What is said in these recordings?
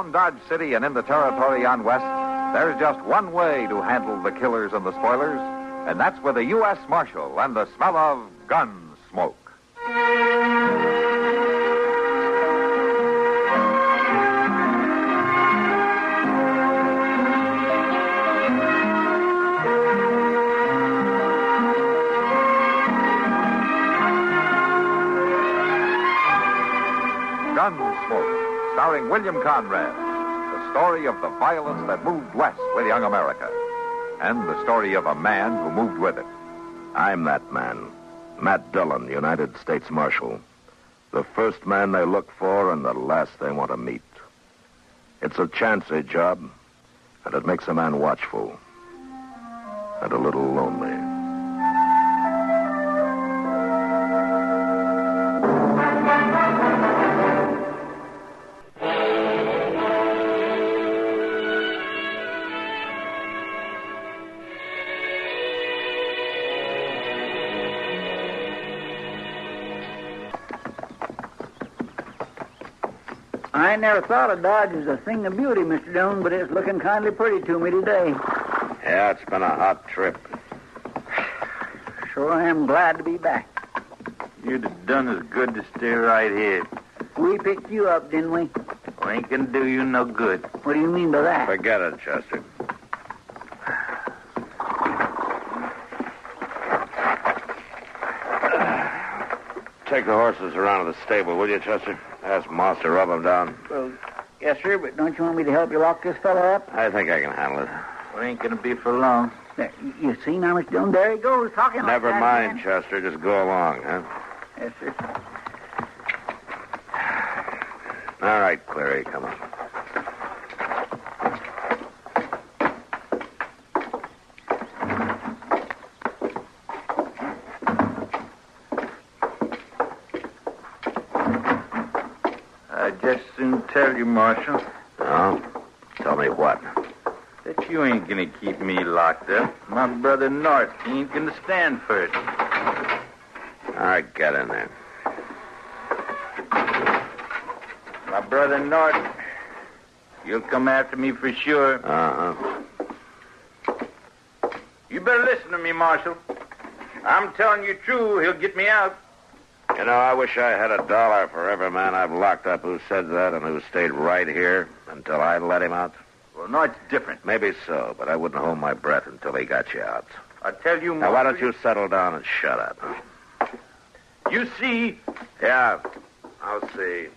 Around Dodge City and in the territory on west, there's just one way to handle the killers and the spoilers, and that's with a U.S. Marshal and the smell of Gunsmoke. Gunsmoke, starring William Conrad. The story of the violence that moved west with young America. And the story of a man who moved with it. I'm that man. Matt Dillon, United States Marshal. The first man they look for and the last they want to meet. It's a chancy job, and it makes a man watchful. And a little lonely. I never thought of Dodge as a thing of beauty, Mr. Dillon, but it's looking kindly pretty to me today. Yeah, it's been a hot trip. Sure I am glad to be back. You'd have done as good to stay right here. We picked you up, didn't we? We ain't gonna do you no good. What do you mean by that? Forget it, Chester. Take the horses around to the stable, will you, Chester? Ask Moss to rub them down. Well, yes, sir, but don't you want me to help you lock this fella up? I think I can handle it. We ain't gonna be for long. There, you see now, Mr. Dillon, there he goes, talking like Never that mind, again. Chester. Just go along, huh? Yes, sir. All right, Cleary, come on. I'd just soon tell you, Marshal, Oh? Tell me what? that you ain't gonna keep me locked up. My brother North, he ain't gonna stand for it. All right, get in there. My brother North, you'll come after me for sure. Uh-huh. You better listen to me, Marshal. I'm telling you true, he'll get me out. You know, I wish I had $1 for every man I've locked up who said that and who stayed right here until I let him out. Well, North's different. Maybe so, but I wouldn't hold my breath until he got you out. I tell you, Now, Marshal, why don't you settle down and shut up? You see, Yeah, I'll see.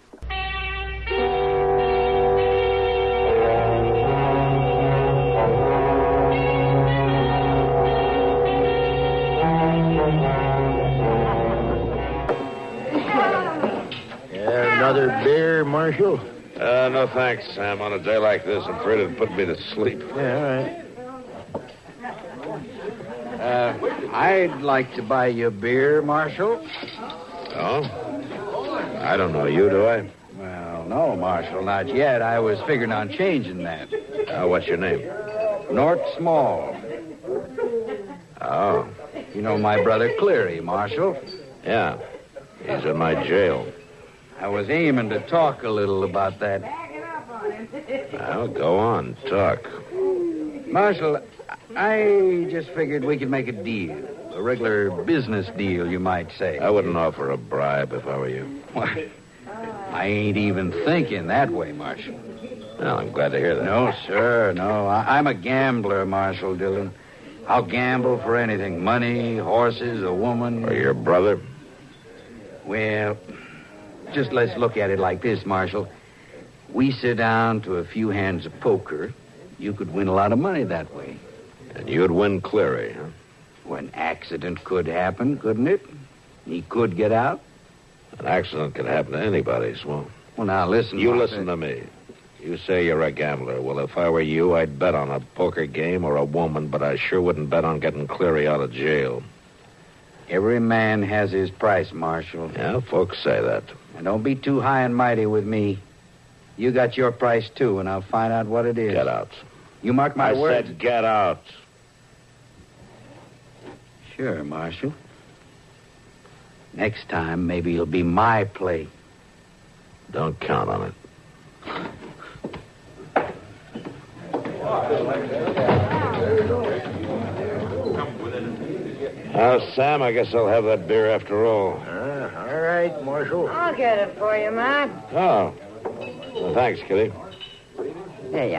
Another beer, Marshal? No thanks, Sam. On a day like this, I'm afraid it'd put me to sleep. Yeah, all right. I'd like to buy you a beer, Marshal. Oh? I don't know you, do I? Well, no, Marshal, not yet. I was figuring on changing that. What's your name? Nort Small. Oh, You know my brother Cleary, Marshal. yeah. He's in my jail. I was aiming to talk a little about that. Well, go on, talk. Marshal, I just figured we could make a deal. A regular business deal, you might say. I wouldn't offer a bribe if I were you. Why, I ain't even thinking that way, Marshal. Well, I'm glad to hear that. No, sir, no. I'm a gambler, Marshal Dillon. I'll gamble for anything. Money, horses, a woman. Or your brother? Well, just let's look at it like this, Marshal. We sit down to a few hands of poker. You could win a lot of money that way. And you'd win Cleary, huh? Well, an accident could happen, couldn't it? He could get out. An accident could happen to anybody, Swamp. Well, now, listen. You Marshal. listen to me. You say you're a gambler. Well, if I were you, I'd bet on a poker game or a woman, but I sure wouldn't bet on getting Cleary out of jail. Every man has his price, Marshal. Yeah, folks say that. And don't be too high and mighty with me. You got your price, too, and I'll find out what it is. Get out. You mark my I words. said get out. Sure, Marshal. Next time, maybe it'll be my play. Don't count on it. Sam, I guess I'll have that beer after all. All right, Marshal. I'll get it for you, Matt. Oh. Well, thanks, Kitty. There you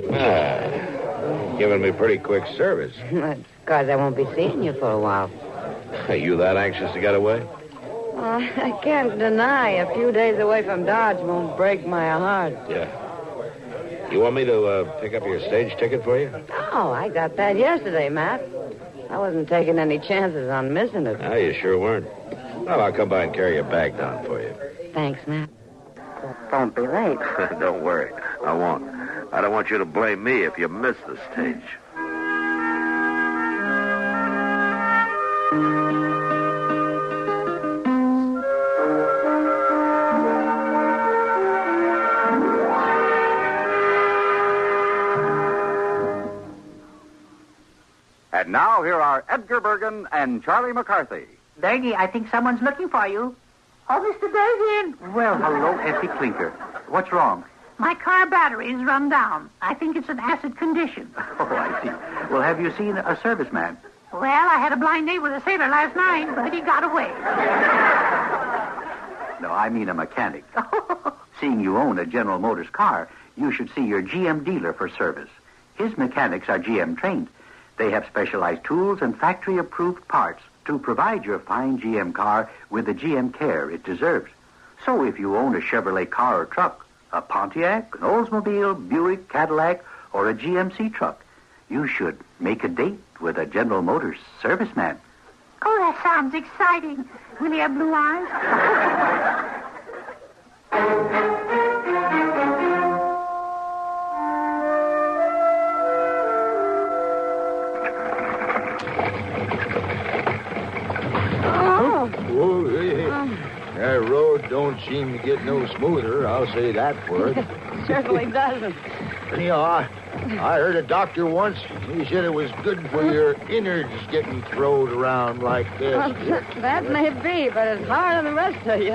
are. Giving me pretty quick service. That's because I won't be seeing you for a while. Are you that anxious to get away? I can't deny a few days away from Dodge won't break my heart. Yeah. You want me to pick up your stage ticket for you? Oh, I got that yesterday, Matt. I wasn't taking any chances on missing it. No, you sure weren't. Well, I'll come by and carry your bag down for you. Thanks, Matt. Don't be late. Don't worry. I won't. I don't want you to blame me if you miss the stage. And now, here are Edgar Bergen and Charlie McCarthy. Bergie, I think someone's looking for you. Oh, Mr. Bergen. Well, hello, Effie Clinker. What's wrong? My car battery is run down. I think it's an acid condition. Oh, I see. Well, have you seen a serviceman? Well, I had a blind date with a sailor last night, but he got away. No, I mean a mechanic. Seeing you own a General Motors car, you should see your GM dealer for service. His mechanics are GM trained. They have specialized tools and factory-approved parts to provide your fine GM car with the GM care it deserves. So if you own a Chevrolet car or truck, a Pontiac, an Oldsmobile, Buick, Cadillac, or a GMC truck, you should make a date with a General Motors serviceman. Oh, that sounds exciting. Will he have blue eyes? That road don't seem to get no smoother, I'll say that for it. Certainly doesn't. I heard a doctor once. He said it was good for your innards getting thrown around like this. Well, that may be, but it's hard on the rest of you.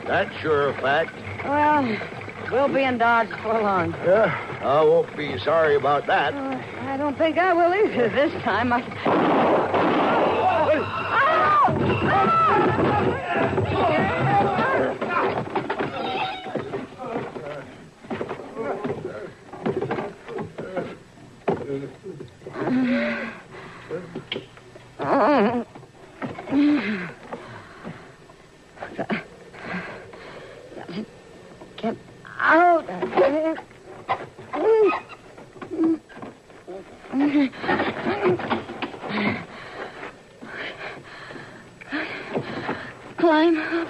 That's sure a fact. Well, we'll be in Dodge for long. I won't be sorry about that. I don't think I will either this time. Get out of here. Climb up.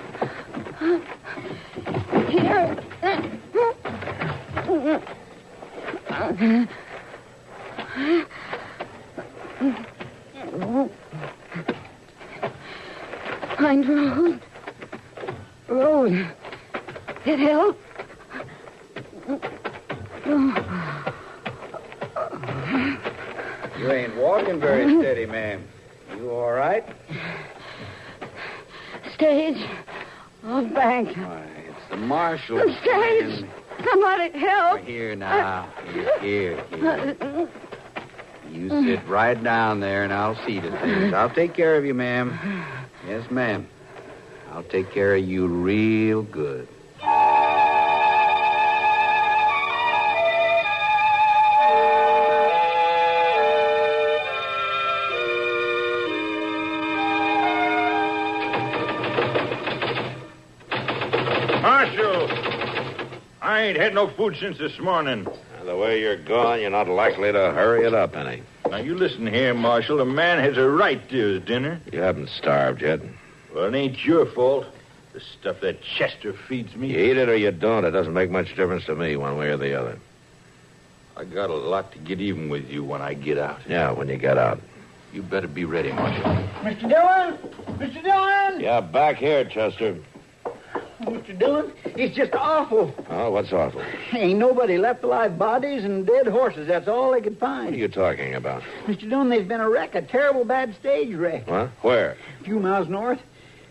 Here. Find road. Road. It helped. You ain't walking very steady, ma'am. You all right? Stage. Off bank. Why, it's the marshal. The stage. Somebody help. Here now. Here. You sit right down there, and I'll see to things. I'll take care of you, ma'am. Yes, ma'am. I'll take care of you real good. Marshal! I ain't had no food since this morning. The way you're going, you're not likely to hurry it up any. Now, you listen here, Marshal. A man has a right to his dinner. You haven't starved yet. Well, it ain't your fault. The stuff that Chester feeds me. You eat it or you don't. It doesn't make much difference to me one way or the other. I got a lot to get even with you when I get out. Yeah, when you get out. You better be ready, Marshal. Mr. Dillon! Mr. Dillon! Yeah, back here, Chester. Mr. Dillon, it's just awful. Oh, what's awful? Ain't nobody left alive bodies and dead horses. That's all they could find. What are you talking about? Mr. Dillon, there's been a wreck, a terrible bad stage wreck. What? Where? A few miles north.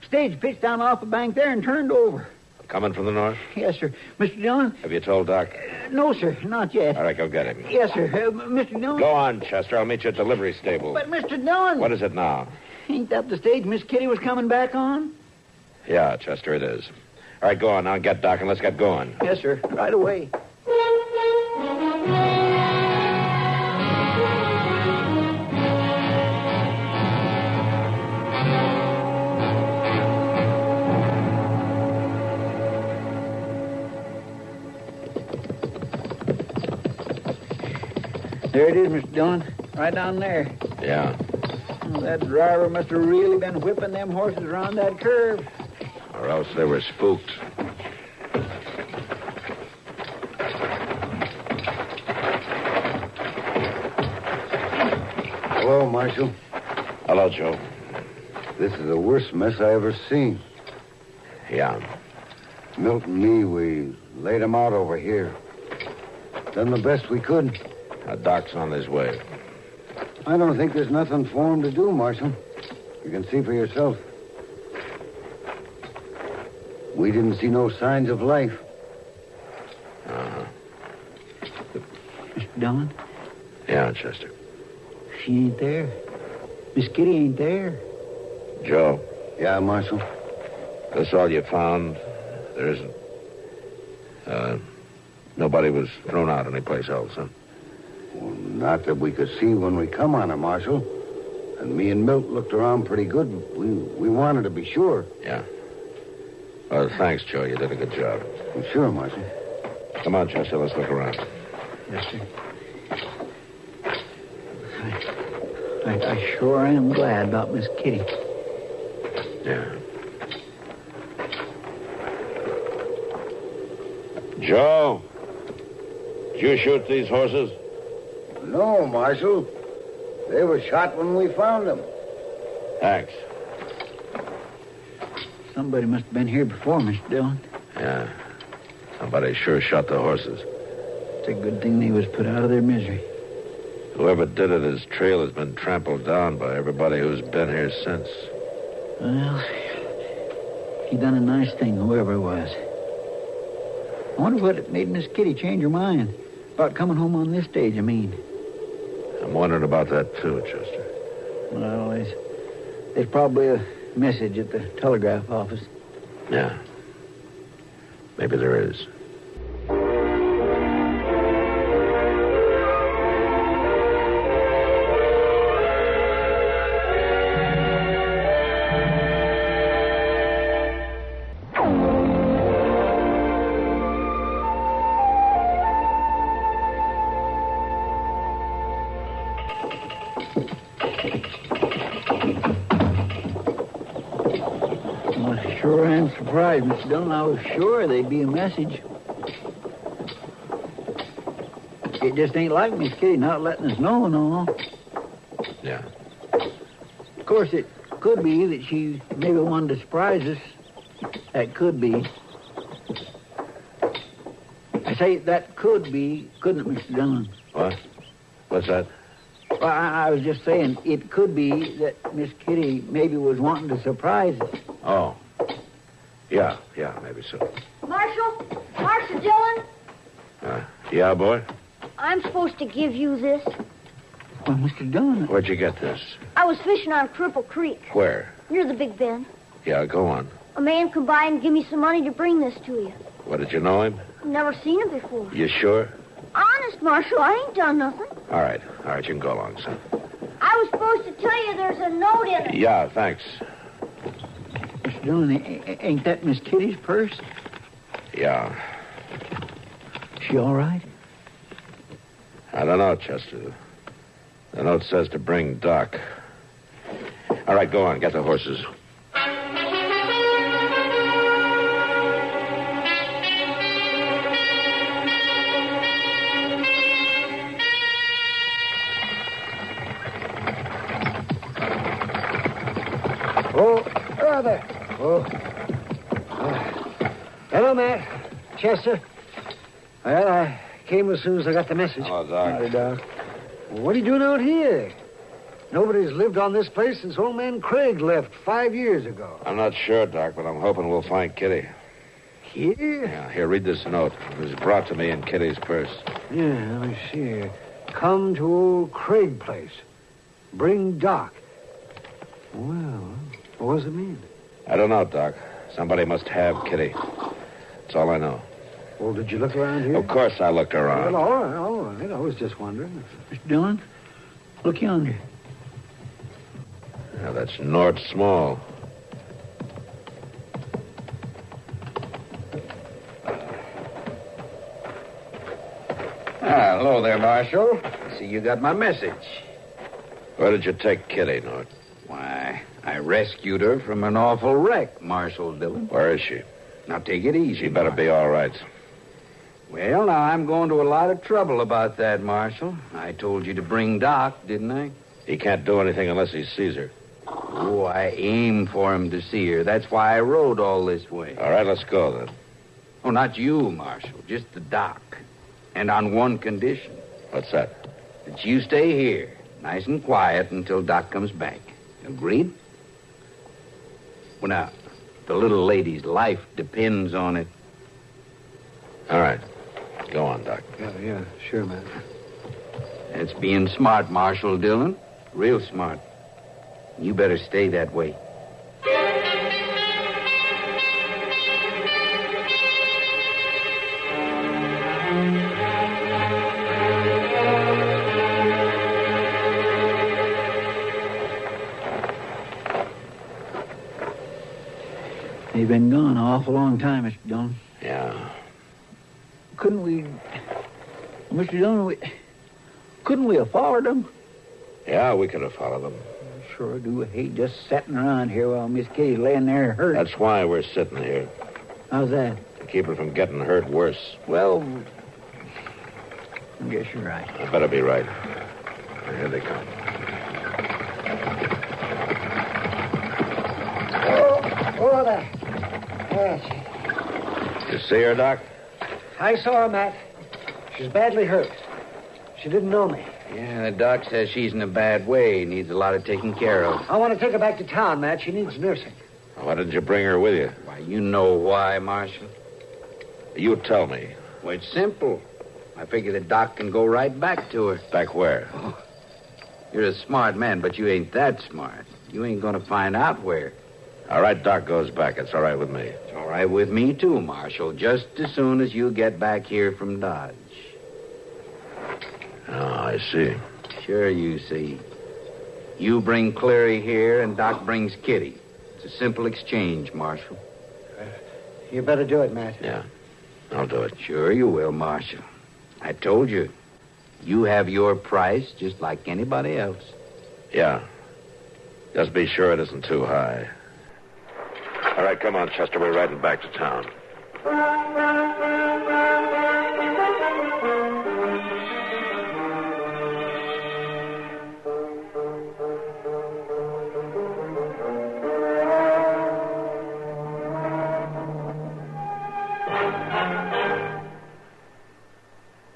Stage pitched down off the bank there and turned over. A Coming from the north? Yes, sir. Mr. Dillon? Have you told Doc? No, sir, not yet. All right, go get him. Yes, sir. Mr. Dillon? Go on, Chester. I'll meet you at the livery stable. But, Mr. Dillon... What is it now? Ain't that the stage Miss Kitty was coming back on? Yeah, Chester, it is. All right, go on now. Get Doc and let's get going. Yes, sir. Right away. There it is, Mr. Dillon. Right down there. Yeah. Oh, that driver must have really been whipping them horses around that curve. Or else they were spooked. Hello, Marshal. Hello, Joe. This is the worst mess I ever seen. Yeah. Milt and me, we laid him out over here. Done the best we could. Doc's on his way. I don't think there's nothing for him to do, Marshal. You can see for yourself. We didn't see no signs of life. Uh-huh. Mr. Dillon? Yeah, Chester. She ain't there. Miss Kitty ain't there. Joe. Yeah, Marshal. That's all you found? There isn't... nobody was thrown out anyplace else, huh? Well, not that we could see when we come on her, Marshal. And me and Milt looked around pretty good. We wanted to be sure. Yeah. Well, thanks, Joe. You did a good job. Well, sure, Marshal. Come on, Chester. Let's look around. Yes, sir. I sure am glad about Miss Kitty. Yeah. Joe, did you shoot these horses? No, Marshal. They were shot when we found them. Thanks. Somebody must have been here before, Mr. Dillon. Yeah. Somebody sure shot the horses. It's a good thing they was put out of their misery. Whoever did it, his trail has been trampled down by everybody who's been here since. Well, he done a nice thing, whoever it was. I wonder what made Miss Kitty change her mind about coming home on this stage, I mean. I'm wondering about that, too, Chester. Well, there's probably a message at the telegraph office. Yeah. Maybe there is. I'm surprised, Mr. Dillon. I was sure there'd be a message. It just ain't like Miss Kitty not letting us know, no. Yeah. Of course, it could be that she maybe wanted to surprise us. That could be. I say that could be, couldn't it, Mr. Dillon? What? What's that? Well, I was just saying it could be that Miss Kitty maybe was wanting to surprise us. Oh. Yeah, maybe so. Marshal Dillon? Yeah, boy? I'm supposed to give you this. Well, Mr. Dillon... Where'd you get this? I was fishing on Cripple Creek. Where? Near the Big Bend. Yeah, go on. A man come by and give me some money to bring this to you. What, did you know him? Never seen him before. You sure? Honest, Marshal, I ain't done nothing. All right, you can go along, son. I was supposed to tell you there's a note in it. Yeah, thanks. Mr. Dillon, ain't that Miss Kitty's purse? Yeah. She all right? I don't know, Chester. The note says to bring Doc. All right, go on. Get the horses. Oh, brother. Oh. Hello, Matt. Chester. Well, I came as soon as I got the message. Hello, Doc. Howdy, Doc. Well, what are you doing out here? Nobody's lived on this place since old man Craig left 5 years ago. I'm not sure, Doc, but I'm hoping we'll find Kitty. Here? Yeah, here, read this note. It was brought to me in Kitty's purse. Yeah, let me see here. Come to old Craig place. Bring Doc. Well, what does it mean? I don't know, Doc. Somebody must have Kitty. That's all I know. Well, did you look around here? Of course I looked around. Well, all right. I was just wondering. Mr. Dillon, look yonder. Yeah, that's Nort Small. Hello there, Marshal. See, you got my message. Where did you take Kitty, Nort? Why, I rescued her from an awful wreck, Marshal Dillon. Where is she? Now, take it easy. She better be all right. Well, now, I'm going to a lot of trouble about that, Marshal. I told you to bring Doc, didn't I? He can't do anything unless he sees her. Oh, I aimed for him to see her. That's why I rode all this way. All right, let's go, then. Oh, not you, Marshal. Just the Doc. And on one condition. What's that? That you stay here, nice and quiet, until Doc comes back. Agreed? Well, now, the little lady's life depends on it. All right. Go on, Doc. Yeah, sure, man. That's being smart, Marshal Dillon. Real smart. You better stay that way. He's been gone an awful long time, Mr. Dillon. Yeah. Couldn't we... Mr. Dillon, couldn't we have followed them? Yeah, we could have followed them. Sure do hate just sitting around here while Miss Kitty's laying there hurt. That's why we're sitting here. How's that? To keep her from getting hurt worse. Well, I guess you're right. I better be right. Here they come. Oh, there. Yes. You see her, Doc? I saw her, Matt. She's badly hurt. She didn't know me. Yeah, the doc says she's in a bad way. Needs a lot of taking care of. I want to take her back to town, Matt. She needs nursing. Why didn't you bring her with you? Why, you know why, Marshal. You tell me. Well, it's simple. I figure the doc can go right back to her. Back where? Oh, you're a smart man, but you ain't that smart. You ain't going to find out where. All right, Doc goes back. It's all right with me. It's all right with me, too, Marshal, just as soon as you get back here from Dodge. Oh, I see. Sure you see. You bring Cleary here, and Doc brings Kitty. It's a simple exchange, Marshal. You better do it, Matt. Yeah, I'll do it. Sure you will, Marshal. I told you. You have your price just like anybody else. Yeah. Just be sure it isn't too high. All right, come on, Chester. We're riding back to town.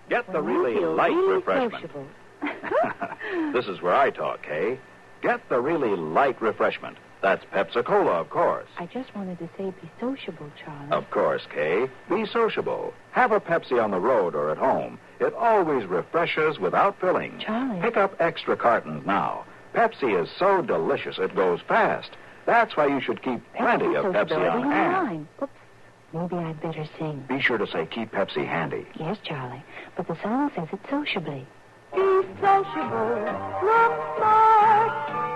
Get the really light refreshment. This is where I talk, Kay. Get the really light refreshment. That's Pepsi-Cola, of course. I just wanted to say be sociable, Charlie. Of course, Kay. Be sociable. Have a Pepsi on the road or at home. It always refreshes without filling. Charlie. Pick up extra cartons now. Pepsi is so delicious it goes fast. That's why you should keep plenty of Pepsi on hand. Oops. Maybe I'd better sing. Be sure to say keep Pepsi handy. Yes, Charlie. But the song says it sociably. Be sociable. Look smart.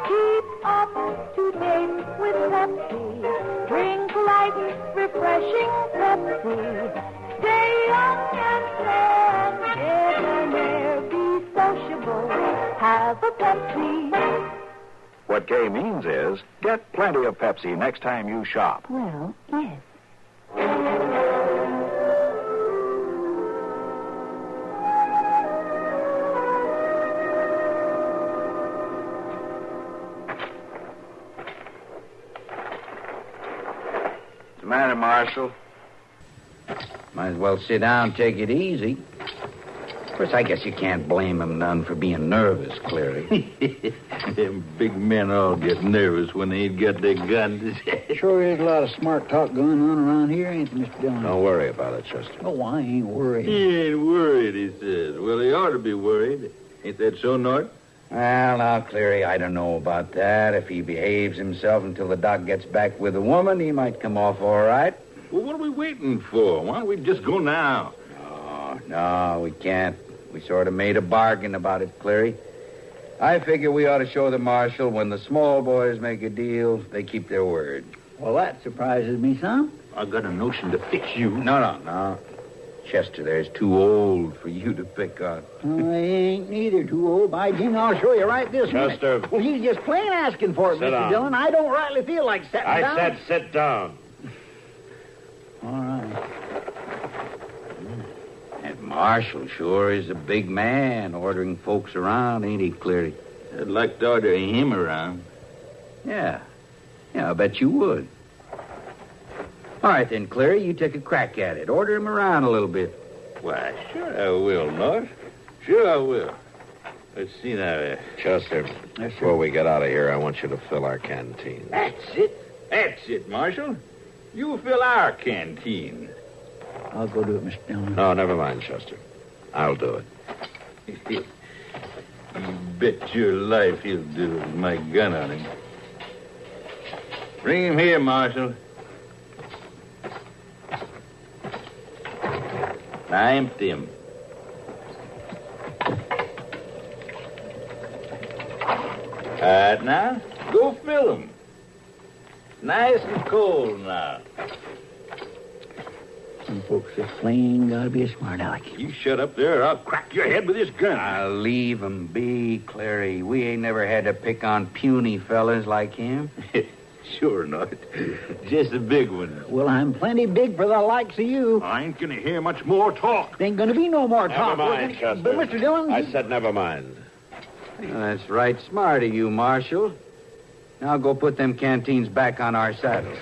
Keep up to date with Pepsi. Drink light, refreshing Pepsi. Stay young and debonair. Be sociable. Have a Pepsi. What Kay means is get plenty of Pepsi next time you shop. Well, yes. What's the matter, Marshal? Might as well sit down and take it easy. Of course, I guess you can't blame him none for being nervous, Cleary. Them big men all get nervous when they ain't got their guns. Sure is a lot of smart talk going on around here, ain't there, Mr. Dillon? Don't worry about it, Chester. Oh, I ain't worried. He ain't worried, he says. Well, he ought to be worried. Ain't that so, Nort? Well, now, Cleary, I don't know about that. If he behaves himself until the doc gets back with the woman, he might come off all right. Well, what are we waiting for? Why don't we just go now? No, we can't. We sort of made a bargain about it, Cleary. I figure we ought to show the marshal when the small boys make a deal, they keep their word. Well, that surprises me some. I got a notion to fix you. No. Chester there's too old for you to pick on. I ain't neither too old. By Jing, I'll show you right this minute. Chester. Well, he's just plain asking for it, Sit Mr. down. Dillon. I don't rightly feel like sitting down. I said sit down. All right. That marshal sure is a big man ordering folks around, ain't he, Cleary? I'd like to order him around. Yeah, I bet you would. All right, then, Cleary, you take a crack at it. Order him around a little bit. Why, sure I will, Nort. Sure I will. Let's see now. Chester, before we get out of here, I want you to fill our canteen. That's it, Marshal. You fill our canteen. I'll go do it, Mr. Dillon. No, never mind, Chester. I'll do it. You bet your life he'll do it with my gun on him. Bring him here, Marshal. Now empty him. All right, now, go fill him. Nice and cold now. Some folks just plain gotta be a smart aleck. You shut up there or I'll crack your head with this gun. I'll leave him be, Cleary. We ain't never had to pick on puny fellas like him. Sure not. Just a big one. Well, I'm plenty big for the likes of you. I ain't gonna hear much more talk. There ain't gonna be no more Never talk. mind, Chester. But, Mr. Dillon... I said never mind. Well, that's right smart of you, Marshal. Now go put them canteens back on our saddles.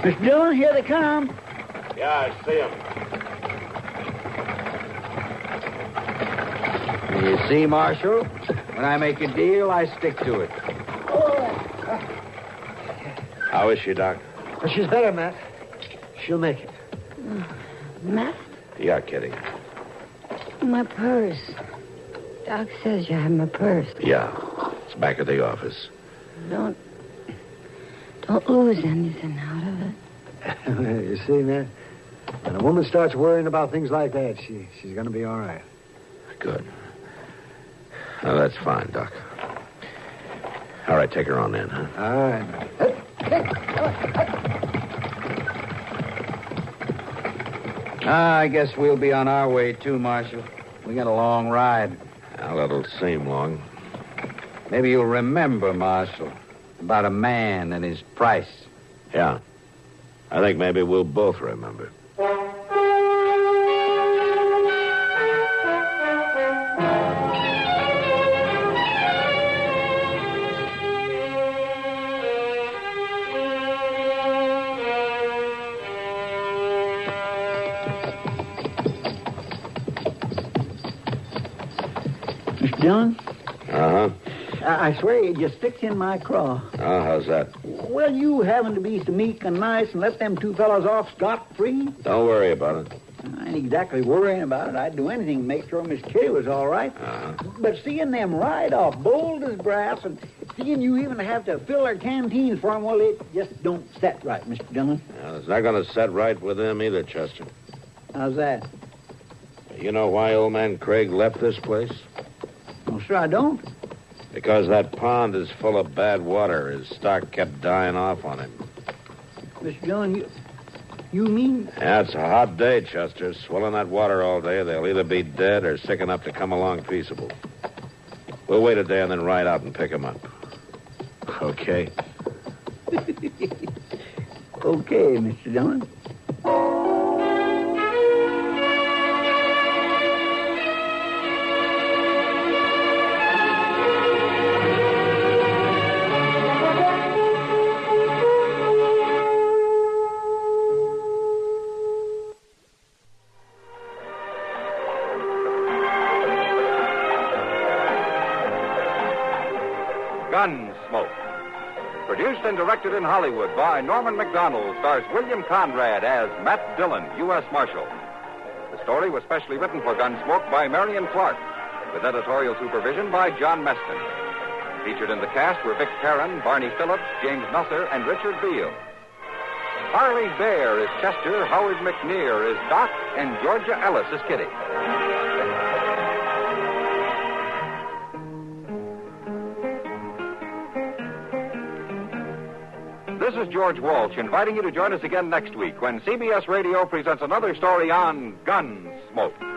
Mr. Dillon, here they come. Yeah, I see him. You see, Marshal? When I make a deal, I stick to it. How is she, Doc? Well, she's better, Matt. She'll make it. Matt, Yeah, Kitty. my purse. Doc says you have my purse. Yeah. It's back at the office. Don't lose anything out of it. You see, Matt, when a woman starts worrying about things like that, she's going to be all right. Good. Now, that's fine, Doc. All right, take her on then, huh? All right. I guess we'll be on our way, too, Marshal. We got a long ride. Well, that'll seem long. Maybe you'll remember, Marshal, about a man and his price. Yeah. I think maybe we'll both remember. Mr. Dillon? Uh-huh. I swear it just sticks in my craw. Oh, how's that? Well, you having to be so meek and nice and let them two fellows off scot-free? Don't worry about it. I ain't exactly worrying about it. I'd do anything to make sure Miss Kitty was all right. Uh-huh. But seeing them ride off bold as brass and seeing you even have to fill their canteens for them, well, it just don't set right, Mr. Dillon. Well, it's not going to set right with them either, Chester. How's that? You know why old man Craig left this place? Well, sure I don't. Because that pond is full of bad water. His stock kept dying off on him. Mr. Dillon, you mean... Yeah, it's a hot day, Chester. Swilling that water all day, they'll either be dead or sick enough to come along peaceable. We'll wait a day and then ride out and pick them up. Okay? Okay, Mr. Dillon. Gunsmoke. Produced and directed in Hollywood by Norman Macdonnell, stars William Conrad as Matt Dillon, U.S. Marshal. The story was specially written for Gunsmoke by Marion Clark, with editorial supervision by John Meston. Featured in the cast were Vic Perrin, Barney Phillips, James Nusser, and Richard Beale. Parley Baer is Chester, Howard McNear is Doc, and Georgia Ellis is Kitty. This is George Walsh inviting you to join us again next week when CBS Radio presents another story on Gunsmoke.